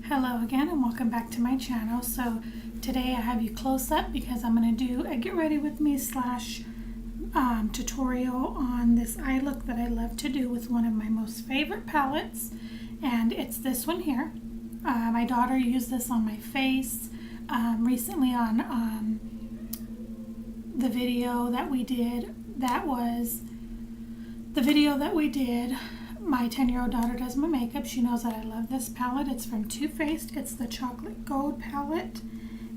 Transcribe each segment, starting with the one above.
Hello again and welcome back to my channel. So today I have you close up because I'm going to do a get ready with me slash tutorial on this eye look that I love to do with one of my most favorite palettes, and it's this one here. My daughter used this on my face recently on the video that we did. That was the video that we did. My 10-year-old daughter does my makeup. She knows that I love this palette. It's from Too Faced. It's the chocolate gold palette.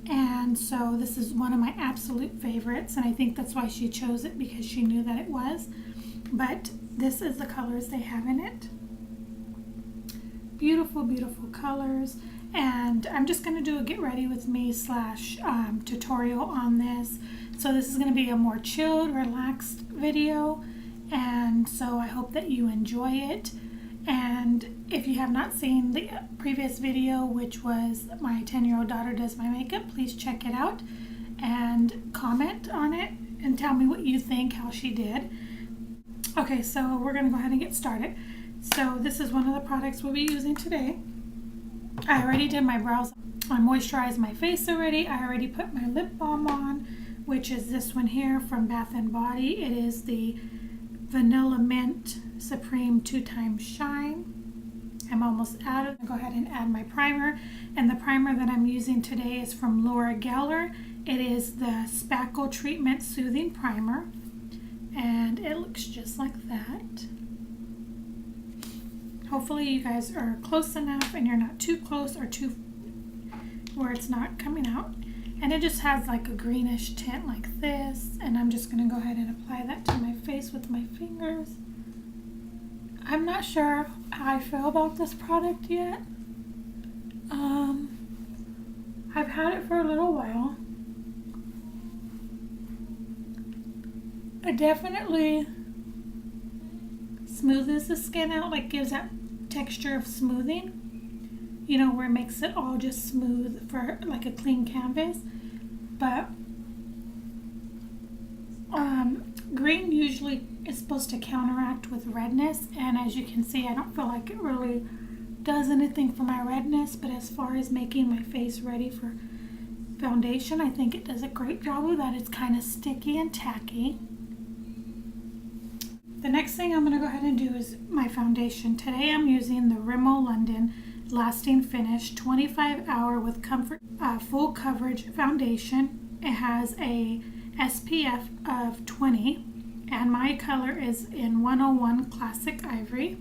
And so this is one of my absolute favorites. And I think that's why she chose it, because she knew that it was. But this is the colors they have in it. Beautiful, beautiful colors. And I'm just going to do a get ready with me slash tutorial on this. So this is going to be a more chilled, relaxed video. And so I hope that you enjoy it. And if you have not seen the previous video, which was my 10-year-old daughter does my makeup, please check it out and comment on it and tell me what you think, how she did. Okay, so we're going to go ahead and get started. So this is one of the products we'll be using today. I already did my brows. I moisturized my face already. I already put my lip balm on, which is this one here from Bath & Body. It is the Vanilla Mint Supreme 2x Shine. I'm almost out of it. Go ahead and add my primer. And the primer that I'm using today is from Gellar. It is the Spackle Treatment Soothing Primer. And it looks just like that. Hopefully you guys are close enough and you're not too close or too where it's not coming out. And it just has like a greenish tint like this. And I'm just going to go ahead and apply that to my face with my fingers. I'm not sure how I feel about this product yet. I've had it for a little while. It definitely smooths the skin out, like gives that texture of smoothing. You know, where it makes it all just smooth for like a clean canvas. But green usually is supposed to counteract with redness, and as you can see, I don't feel like it really does anything for my redness. But as far as making my face ready for foundation, I think it does a great job of that. It's kind of sticky and tacky. The next thing I'm going to go ahead and do is my foundation. Today I'm using the Rimmel London Lasting Finish 25-hour with comfort full coverage foundation. It has a SPF of 20 and my color is in 101 Classic Ivory.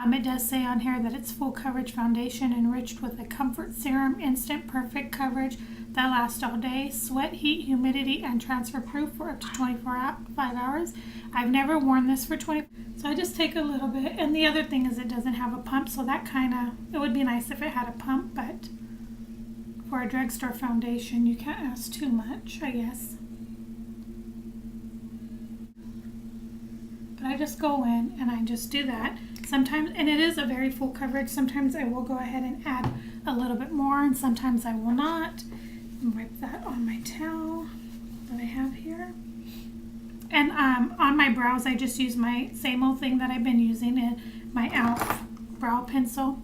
It does say on here that it's full coverage foundation enriched with a comfort serum, instant perfect coverage that lasts all day, sweat, heat, humidity, and transfer proof for up to 5 hours. I've never worn this for 20, so I just take a little bit. And the other thing is it doesn't have a pump, so that it would be nice if it had a pump, but for a drugstore foundation, you can't ask too much, I guess. But I just go in and I just do that. Sometimes, and it is a very full coverage, sometimes I will go ahead and add a little bit more, and sometimes I will not. Wipe that on my towel that I have here. And on my brows, I just use my same old thing that I've been using, in my e.l.f. brow pencil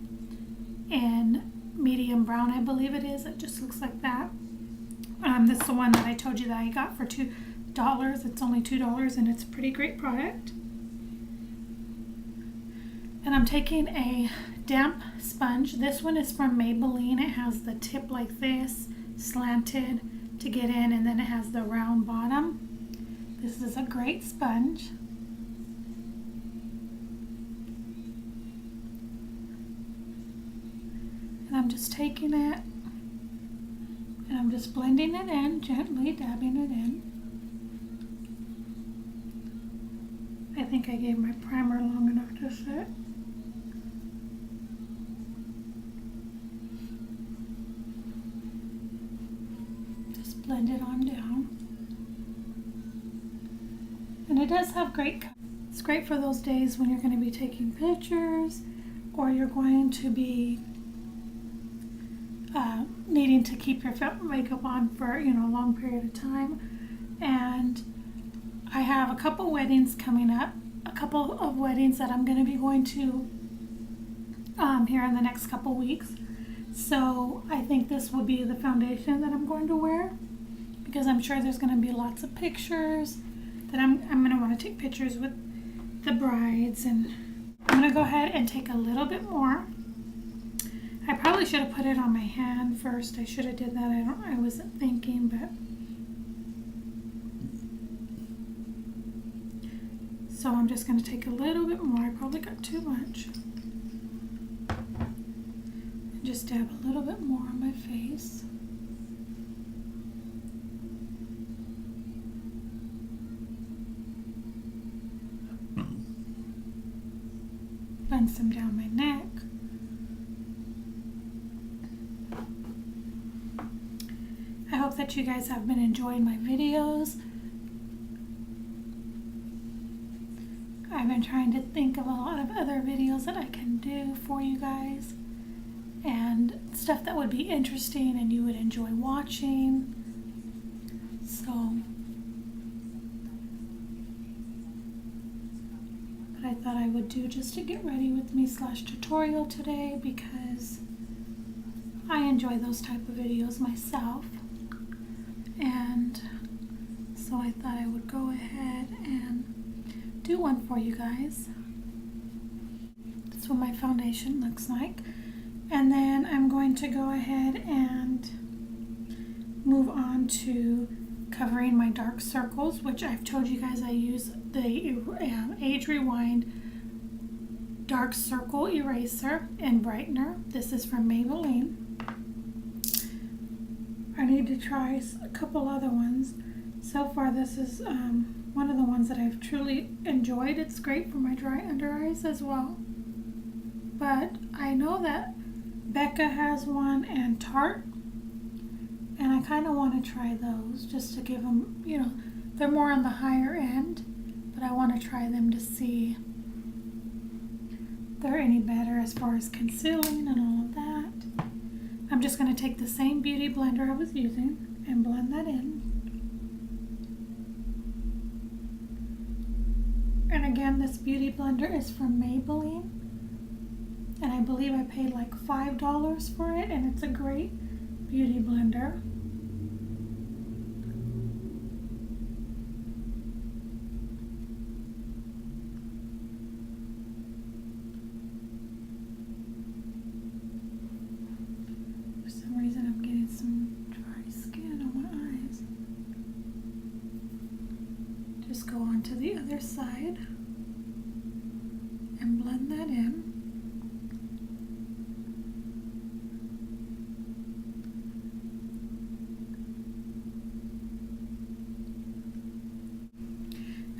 in medium brown, I believe it is. It just looks like that. This is the one that I told you that I got for $2. It's only $2 and it's a pretty great product. And I'm taking a damp sponge. This one is from Maybelline. It has the tip like this, slanted to get in, and then it has the round bottom. This is a great sponge. And I'm just taking it and I'm just blending it in, gently dabbing it in. I think I gave my primer long enough to sit. Just blend it on down. And it does have great color. It's great for those days when you're going to be taking pictures or you're going to be needing to keep your makeup on for a long period of time. And I have a couple weddings coming up, a couple of weddings that I'm going to be going to here in the next couple weeks. So I think this will be the foundation that I'm going to wear, because I'm sure there's going to be lots of pictures that I'm going to want to take pictures with the brides. And I'm going to go ahead and take a little bit more. I probably should have put it on my hand first. I should have did that. I wasn't thinking, but so I'm just going to take a little bit more. I probably got too much. And just dab a little bit more on my face. Blend some down my neck. I hope that you guys have been enjoying my videos. I've been trying to think of a lot of other videos that I can do for you guys, and stuff that would be interesting and you would enjoy watching. So, but I thought I would do just to get ready with me / tutorial today, because I enjoy those type of videos myself. And so I thought I would go ahead and do one for you guys. That's what my foundation looks like. And then I'm going to go ahead and move on to covering my dark circles, which I've told you guys I use the Age Rewind Dark Circle Eraser and Brightener. This is from Maybelline. I need to try a couple other ones. So far this is one of the ones that I've truly enjoyed. It's great for my dry under eyes as well. But I know that Becca has one and Tarte, and I kind of want to try those just to give them, you know, they're more on the higher end, but I want to try them to see if they're any better as far as concealing and all of that. I'm just going to take the same beauty blender I was using and blend that in. And again, this beauty blender is from Maybelline, and I believe I paid like $5 for it, and it's a great beauty blender. For some reason I'm getting some dry skin on my eyes. Just go on to the other side and blend that in.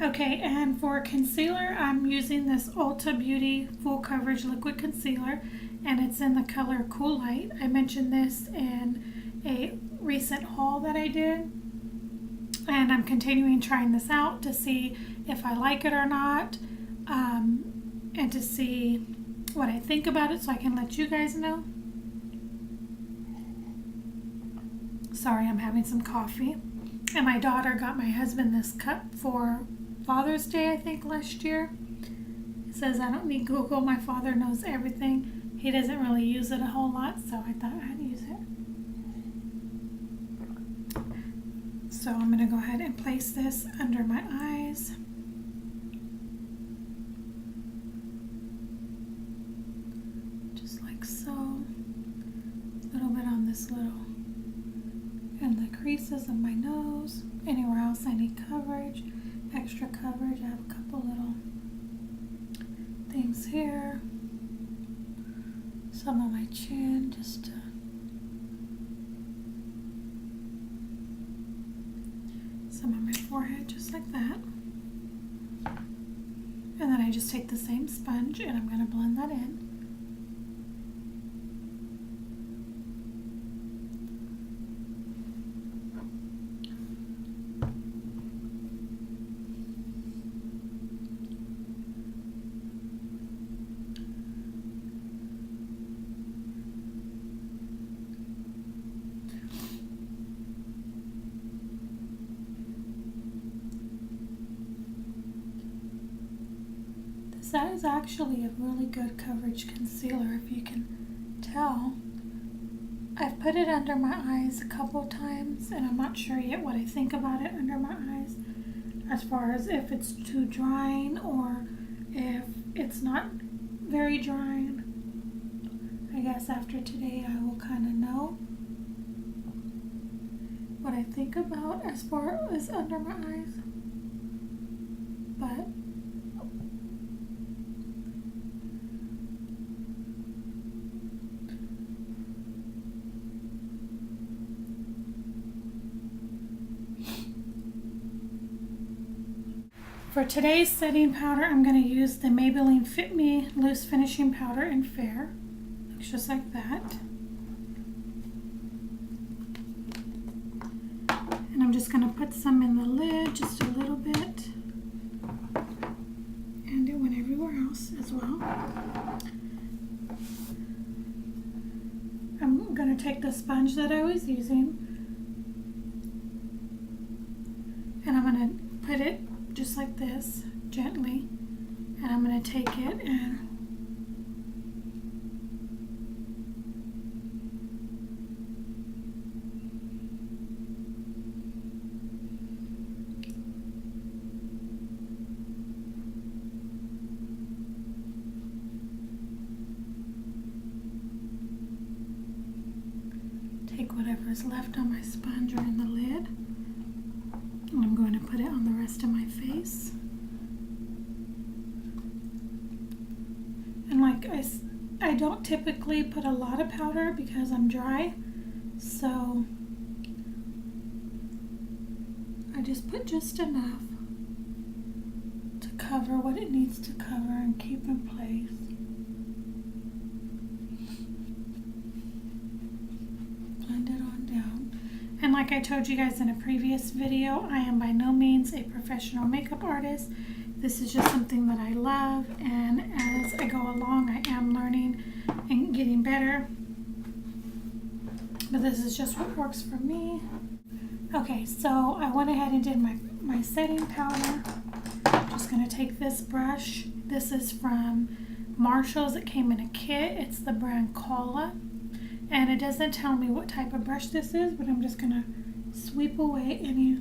Okay, and for concealer, I'm using this Ulta Beauty Full Coverage Liquid Concealer, and it's in the color Cool Light. I mentioned this in a recent haul that I did, and I'm continuing trying this out to see if I like it or not, and to see what I think about it so I can let you guys know. Sorry, I'm having some coffee. And my daughter got my husband this cup for Father's Day, I think, last year. It says I don't need Google. My father knows everything. He doesn't really use it a whole lot, so I thought I'd use it. So I'm going to go ahead and place this under my eyes. Just like so. A little bit on this little, and the creases of my nose. Anywhere else I need coverage, extra coverage. I have a couple little things here. Some on my chin, just to some on my forehead, just like that. And then I just take the same sponge and I'm going to blend that in. that is actually a really good coverage concealer, if you can tell. I've put it under my eyes a couple times, and I'm not sure yet what I think about it under my eyes, as far as if it's too drying or if it's not very drying. I guess after today I will kind of know what I think about as far as under my eyes. But for today's setting powder, I'm going to use the Maybelline Fit Me Loose Finishing Powder in Fair. Looks just like that. And I'm just going to put some in the lid, just a little bit. And it went everywhere else as well. I'm going to take the sponge that I was using, and I'm going to put it just like this, gently, and I'm going to take it and take whatever is left on my sponge or in the lid. And I'm going to put it on the rest of my face. And like I don't typically put a lot of powder because I'm dry, so I just put just enough to cover what it needs to cover and keep in place. Blend it on down. And like I told you guys in a previous video, I am by no means a professional makeup artist. This is just something that I love, and as I go along, I am learning and getting better. But this is just what works for me. Okay, so I went ahead and did my setting powder. I'm just going to take this brush. This is from Marshall's. It came in a kit. It's the brand Cola. And it doesn't tell me what type of brush this is, but I'm just going to sweep away any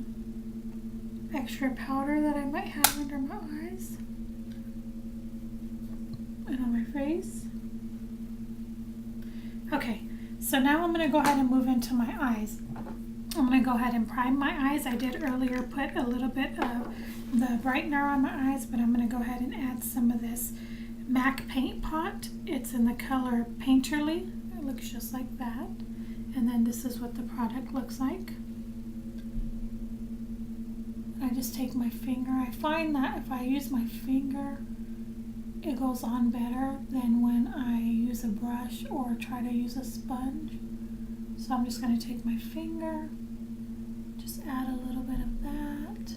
extra powder that I might have under my eyes and on my face. Okay, so now I'm going to go ahead and move into my eyes. I'm going to go ahead and prime my eyes. I did earlier put a little bit of the brightener on my eyes, but I'm going to go ahead and add some of this MAC paint pot. It's in the color Painterly. It looks just like that. And then this is what the product looks like. I just take my finger. I find that if I use my finger, it goes on better than when I use a brush or try to use a sponge. So I'm just going to take my finger, just add a little bit of that.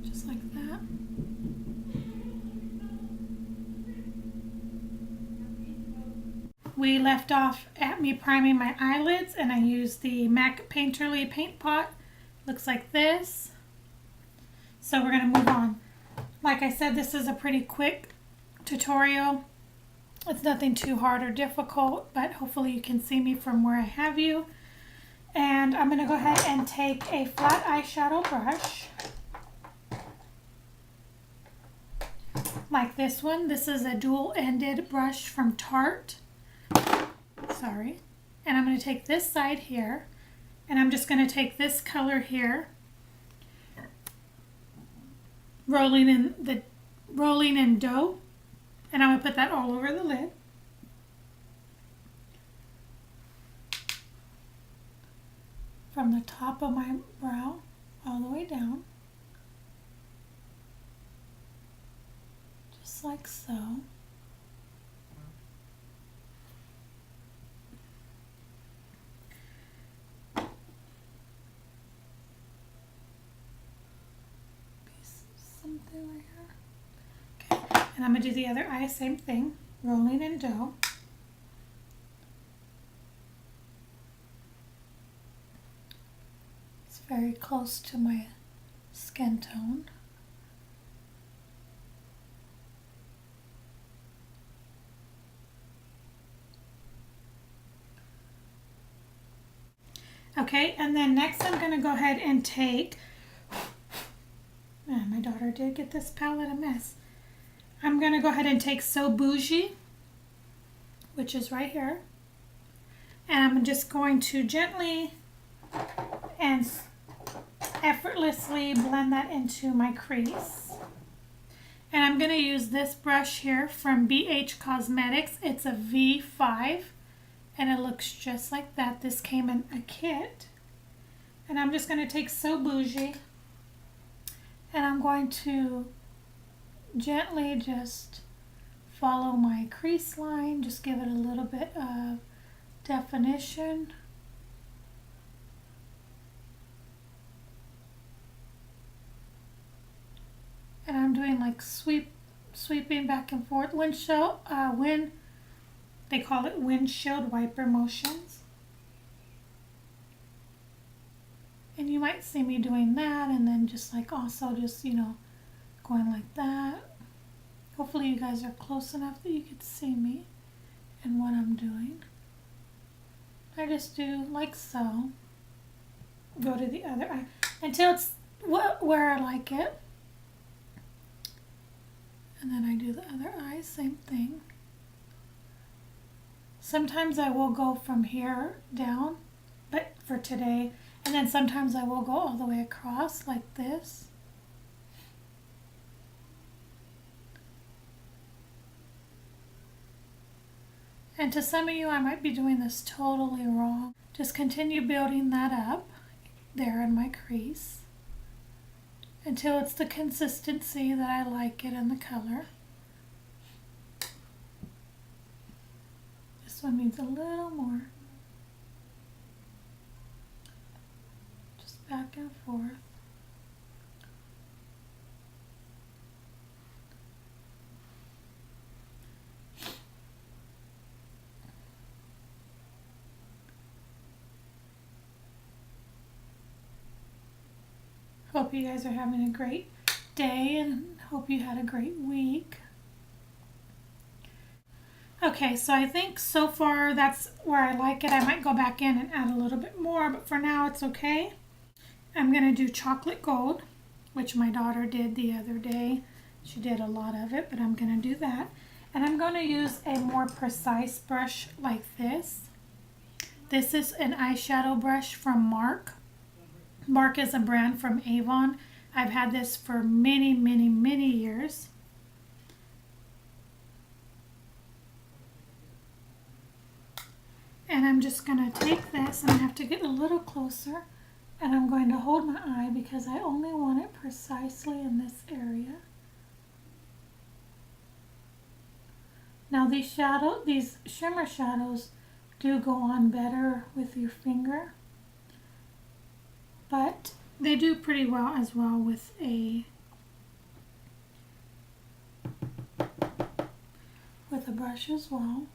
Just like that. We left off at me priming my eyelids, and I used the MAC Painterly paint pot. Looks like this. So we're going to move on. Like I said, this is a pretty quick tutorial. It's nothing too hard or difficult, but hopefully you can see me from where I have you. And I'm going to go ahead and take a flat eyeshadow brush. Like this one. This is a dual-ended brush from Tarte. Sorry. And I'm going to take this side here, and I'm just going to take this color here, rolling in dough, and I'm going to put that all over the lid. From the top of my brow all the way down, just like so. Something right here. Okay, and I'm going to do the other eye, same thing, rolling in dough. It's very close to my skin tone. Okay, and then next I'm going to go ahead and take, my daughter did get this palette a mess. I'm going to go ahead and take So Bougie, which is right here, and I'm just going to gently and effortlessly blend that into my crease. And I'm going to use this brush here from BH Cosmetics. It's a V5. And it looks just like that. This came in a kit. And I'm just going to take So Bougie. And I'm going to gently just follow my crease line. Just give it a little bit of definition. And I'm doing like sweeping back and forth. They call it windshield wiper motions. And you might see me doing that, and then just like also just, you know, going like that. Hopefully you guys are close enough that you can see me and what I'm doing. I just do like so. Go to the other eye until it's where I like it. And then I do the other eye, same thing. Sometimes I will go from here down, but for today, and then sometimes I will go all the way across like this. And to some of you, I might be doing this totally wrong. Just continue building that up there in my crease until it's the consistency that I like it in the color. This one needs a little more. Just back and forth. Hope you guys are having a great day and hope you had a great week. Okay, so I think so far that's where I like it. I might go back in and add a little bit more, but for now it's okay. I'm going to do chocolate gold, which my daughter did the other day. She did a lot of it, but I'm going to do that. And I'm going to use a more precise brush like this. This is an eyeshadow brush from Mark. Mark is a brand from Avon. I've had this for many, many, many years. And I'm just going to take this, and I have to get a little closer, and I'm going to hold my eye because I only want it precisely in this area. Now these shimmer shadows do go on better with your finger, but they do pretty well as well with a brush as well.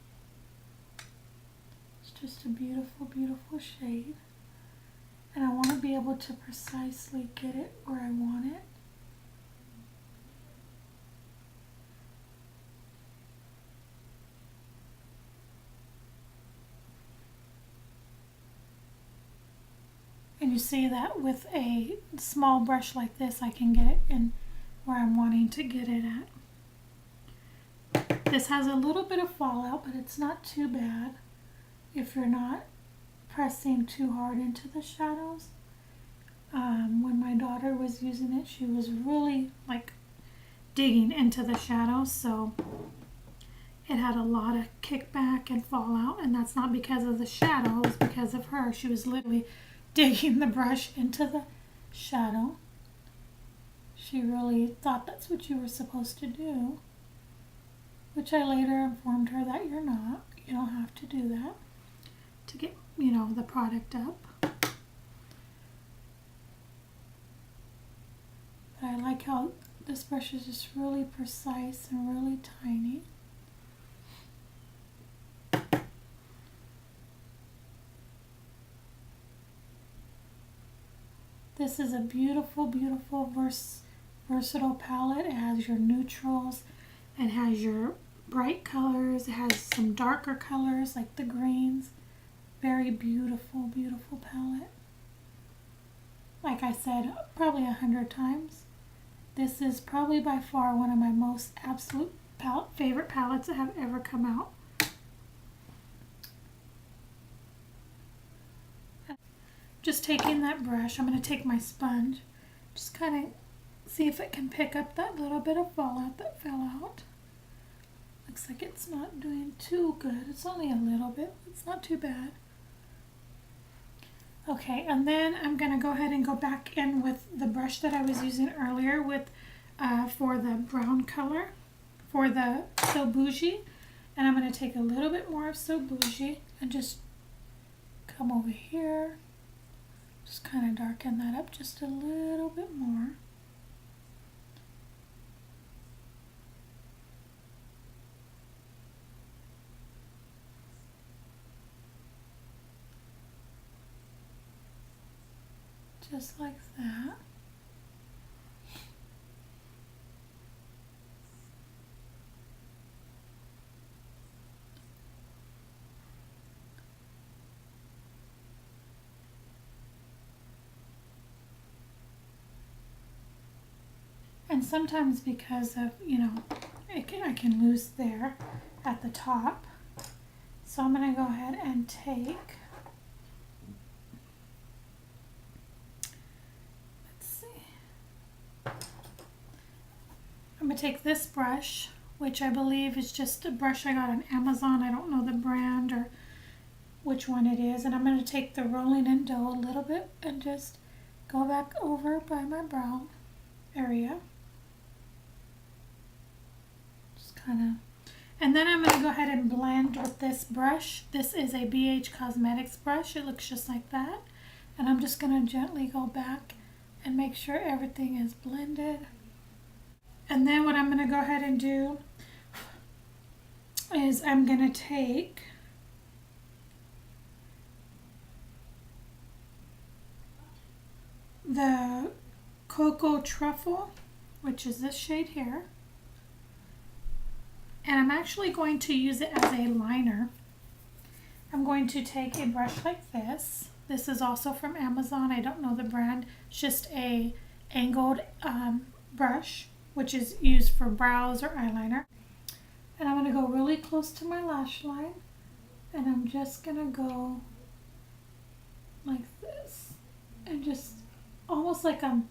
It's just a beautiful, beautiful shade. And I want to be able to precisely get it where I want it. And you see that with a small brush like this, I can get it in where I'm wanting to get it at. This has a little bit of fallout, but it's not too bad if you're not pressing too hard into the shadows. When my daughter was using it, she was really like digging into the shadows, so it had a lot of kickback and fallout, and that's not because of the shadow, it was because of her. She was literally digging the brush into the shadow. She really thought that's what you were supposed to do, which I later informed her that you're not. You don't have to do that to get, you know, the product up. But I like how this brush is just really precise and really tiny. This is a beautiful, beautiful versatile palette. It has your neutrals, it has your bright colors, it has some darker colors like the greens. Very beautiful, beautiful palette. Like I said, probably 100 times. This is probably by far one of my most absolute favorite palettes that have ever come out. Just taking that brush, I'm going to take my sponge, just kind of see if it can pick up that little bit of fallout that fell out. Looks like it's not doing too good. It's only a little bit. It's not too bad. Okay, and then I'm going to go ahead and go back in with the brush that I was using earlier with for the brown color, for the So Bougie. And I'm going to take a little bit more of So Bougie and just come over here. Just kind of darken that up just a little bit more. Just like that. And sometimes because of, I can lose there at the top. So I'm going to go ahead and take, let's see, I'm going to take this brush, which I believe is just a brush I got on Amazon. I don't know the brand or which one it is. And I'm going to take the Rolling in Dough a little bit and just go back over by my brow area. And then I'm going to go ahead and blend with this brush. This is a BH Cosmetics brush. It looks just like that. And I'm just going to gently go back and make sure everything is blended. And then what I'm going to go ahead and do is I'm going to take the Cocoa Truffle, which is this shade here. And I'm actually going to use it as a liner. I'm going to take a brush like this. This is also from Amazon. I don't know the brand. It's just a angled brush, which is used for brows or eyeliner. And I'm going to go really close to my lash line. And I'm just going to go like this. And just almost like I'm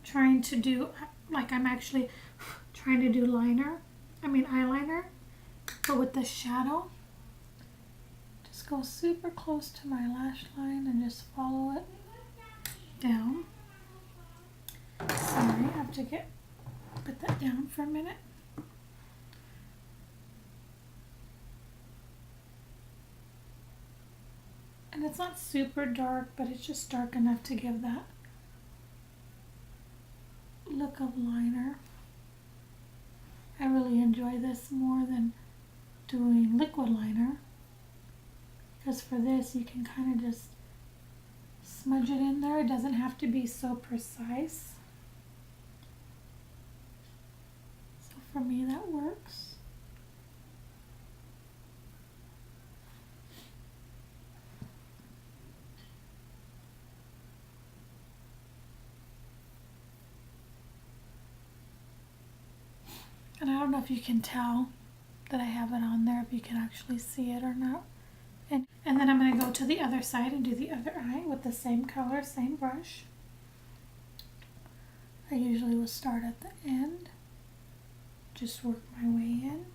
trying to do, like I'm actually trying to do eyeliner, but with the shadow. Just go super close to my lash line and just follow it down. Sorry, I have to put that down for a minute. And it's not super dark, but it's just dark enough to give that look of liner. I really enjoy this more than doing liquid liner, because for this you can kind of just smudge it in there. It doesn't have to be so precise. So for me that works. And I don't know if you can tell that I have it on there, if you can actually see it or not. And then I'm going to go to the other side and do the other eye with the same color, same brush. I usually will start at the end, just work my way in.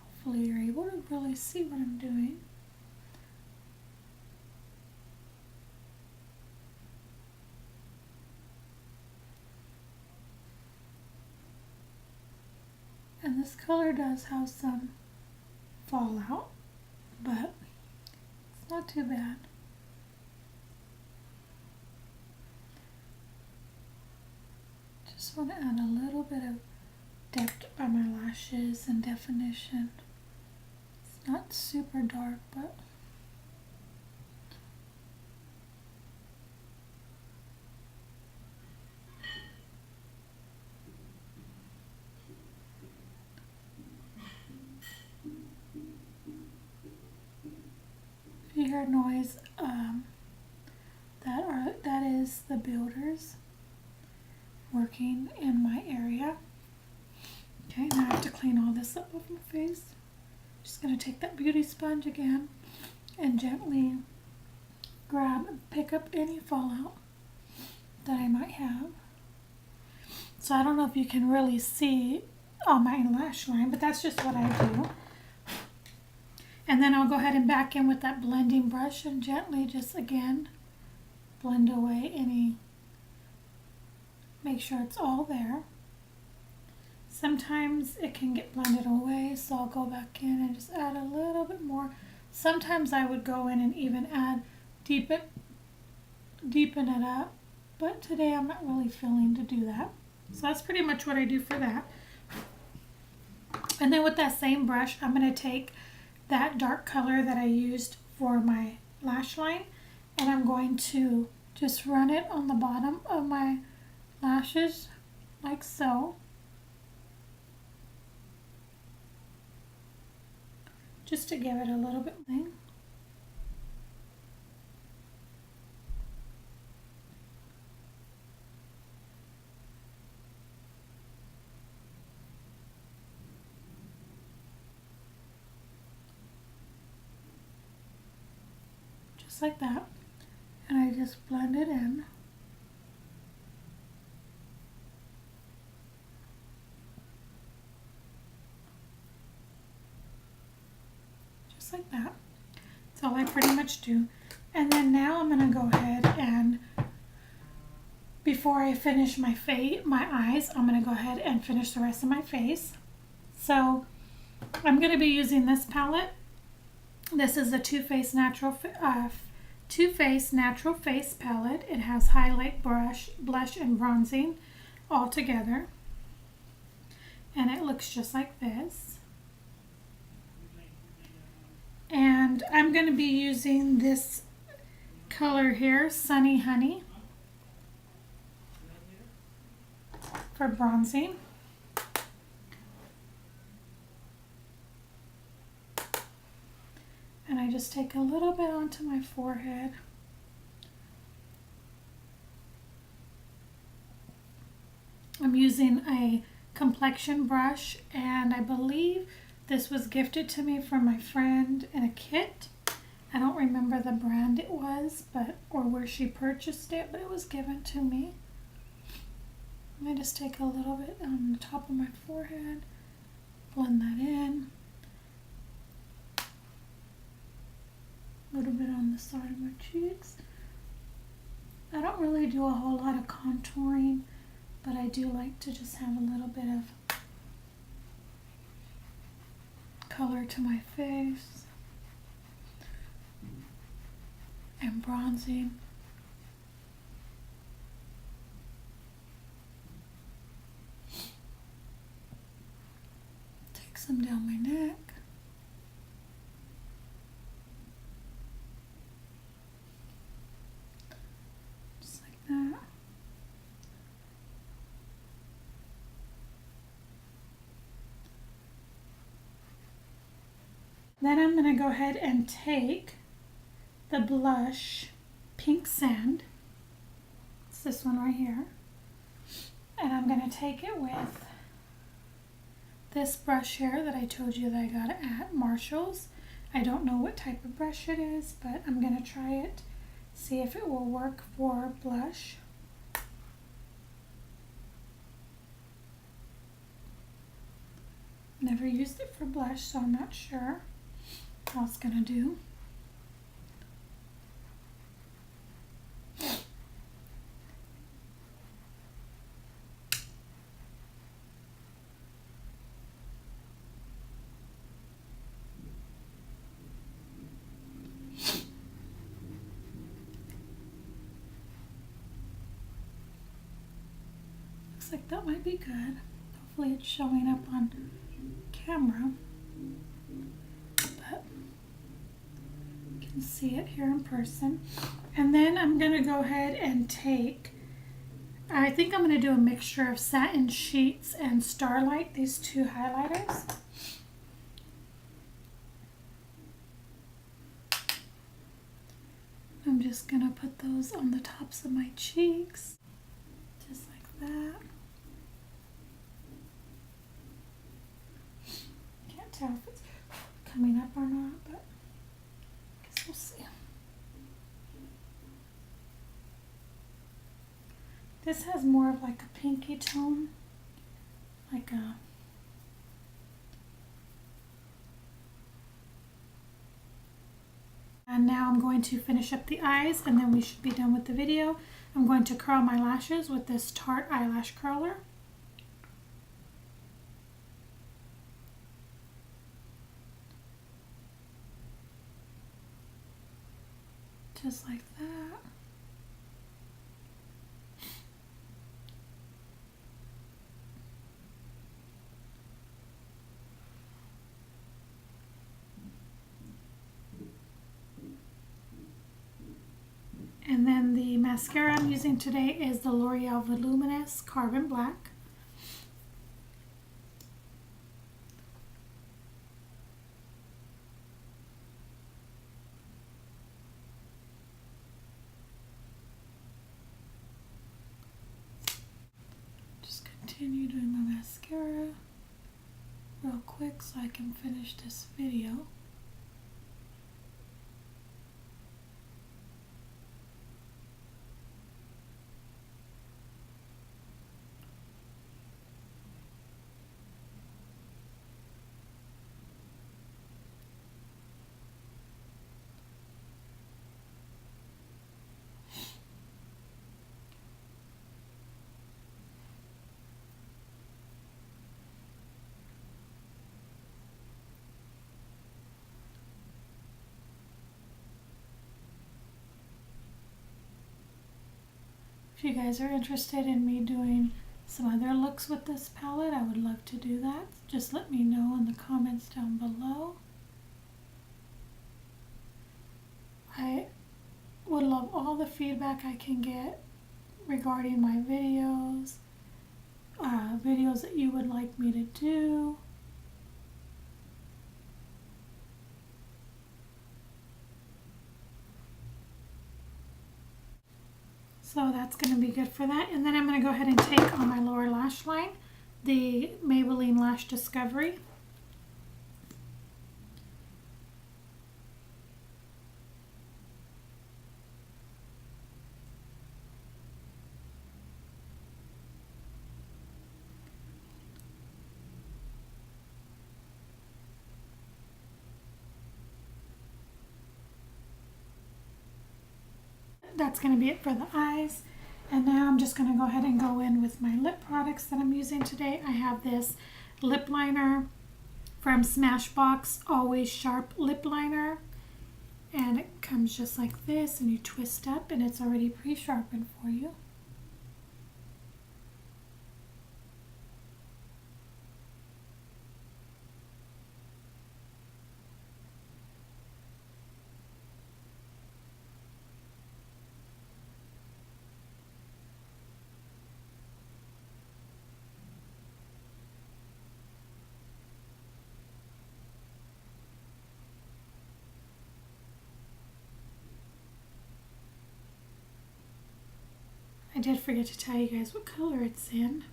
Hopefully you're able to really see what I'm doing. And this color does have some fallout, but it's not too bad. Just want to add a little bit of depth by my lashes and definition. It's not super dark, but hear a noise. That is the builders working in my area. Okay, now I have to clean all this up off my face. Just going to take that beauty sponge again and gently grab and pick up any fallout that I might have. So I don't know if you can really see on my lash line, but that's just what I do. And then I'll go ahead and back in with that blending brush and gently just again blend away any, make sure it's all there. Sometimes it can get blended away, so I'll go back in and just add a little bit more. Sometimes I would go in and even add, deepen it up, but today I'm not really feeling to do that. So that's pretty much what I do for that. And then with that same brush, I'm going to take that dark color that I used for my lash line, and I'm going to just run it on the bottom of my lashes like so. Just to give it a little bit thing. Just like that. And I just blend it in. Like that. That's all I pretty much do. And then now I'm going to go ahead and, before I finish my eyes, I'm going to go ahead and finish the rest of my face. So I'm going to be using this palette. This is the Too Faced Natural Face palette. It has highlight, blush, and bronzing all together. And it looks just like this. And I'm going to be using this color here, Sunny Honey, for bronzing. And I just take a little bit onto my forehead. I'm using a complexion brush, and I believe this was gifted to me from my friend in a kit. I don't remember the brand it was, or where she purchased it, but it was given to me. I just take a little bit on the top of my forehead, blend that in. A little bit on the side of my cheeks. I don't really do a whole lot of contouring, but I do like to just have a little bit of color to my face and bronzing. Take some down my neck. Just like that. Then I'm going to go ahead and take the blush Pink Sand. It's this one right here. And I'm going to take it with this brush here that I told you that I got at Marshall's. I don't know what type of brush it is, but I'm going to try it, see if it will work for blush. Never used it for blush, so I'm not sure how it's going to do. Looks like that might be good. Hopefully it's showing up on camera. But you can see it here in person. And then I'm going to go ahead and take, I think I'm going to do a mixture of Satin Sheets and Starlight, these two highlighters. I'm just gonna put those on the tops of my cheeks, just like that. Can't tell if it's coming up or not, but I guess we'll see. This has more of like a pinky tone, like a and now I'm going to finish up the eyes and then we should be done with the video. I'm going to curl my lashes with this Tarte eyelash curler. Just like that. And then the mascara I'm using today is the L'Oreal Voluminous Carbon Black. Just continue doing my mascara real quick so I can finish this video. If you guys are interested in me doing some other looks with this palette, I would love to do that. Just let me know in the comments down below. I would love all the feedback I can get regarding my videos, videos that you would like me to do. So that's going to be good for that. And then I'm going to go ahead and take on my lower lash line, the Maybelline Lash Discovery. That's going to be it for the eyes. And now I'm just going to go ahead and go in with my lip products that I'm using today. I have this lip liner from Smashbox, Always Sharp Lip Liner. And it comes just like this, and you twist up and it's already pre-sharpened for you. I did forget to tell you guys what color it's in.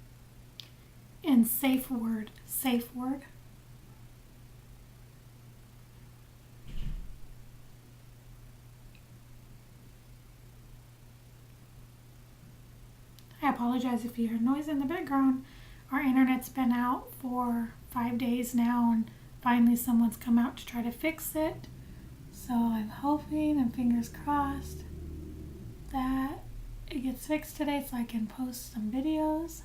In Safe Word. Safe Word. I apologize if you hear noise in the background. Our internet's been out for 5 days now, and finally someone's come out to try to fix it. So I'm hoping and fingers crossed that it gets fixed today so I can post some videos.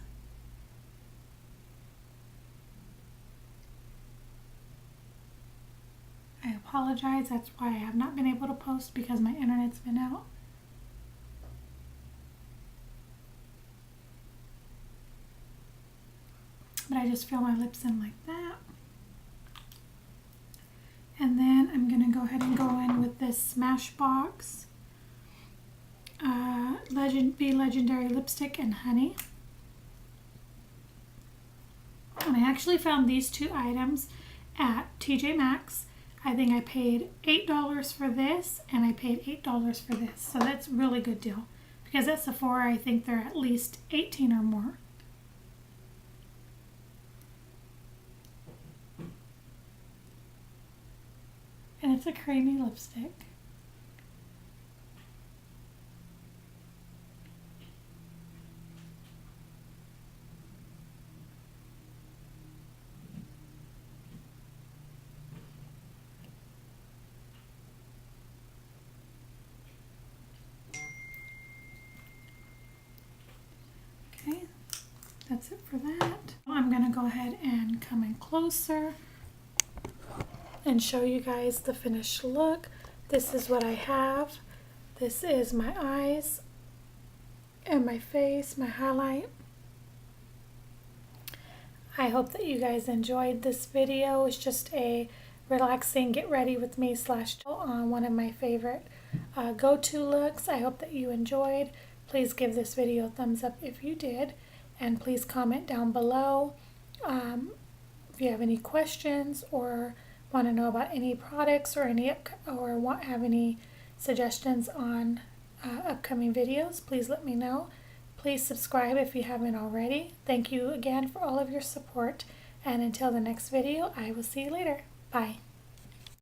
I apologize, that's why I have not been able to post, because my internet's been out. But I just fill my lips in like that. And then I'm going to go ahead and go in with this Smashbox Be Legendary Lipstick and Honey. And I actually found these two items at TJ Maxx. I think I paid $8 for this, and I paid $8 for this. So that's a really good deal. Because at Sephora, I think they're at least 18 or more. And it's a creamy lipstick. Okay, that's it for that. I'm going to go ahead and come in closer and show you guys the finished look. This is what I have. This is my eyes and my face, my highlight. I hope that you guys enjoyed this video. It's just a relaxing get ready with me / one of my favorite go-to looks. I hope that you enjoyed. Please give this video a thumbs up if you did, and please comment down below if you have any questions or want to know about any products or have any suggestions on upcoming videos. Please let me know. Please subscribe if you haven't already. Thank you again for all of your support, and until the next video, I will see you later. Bye.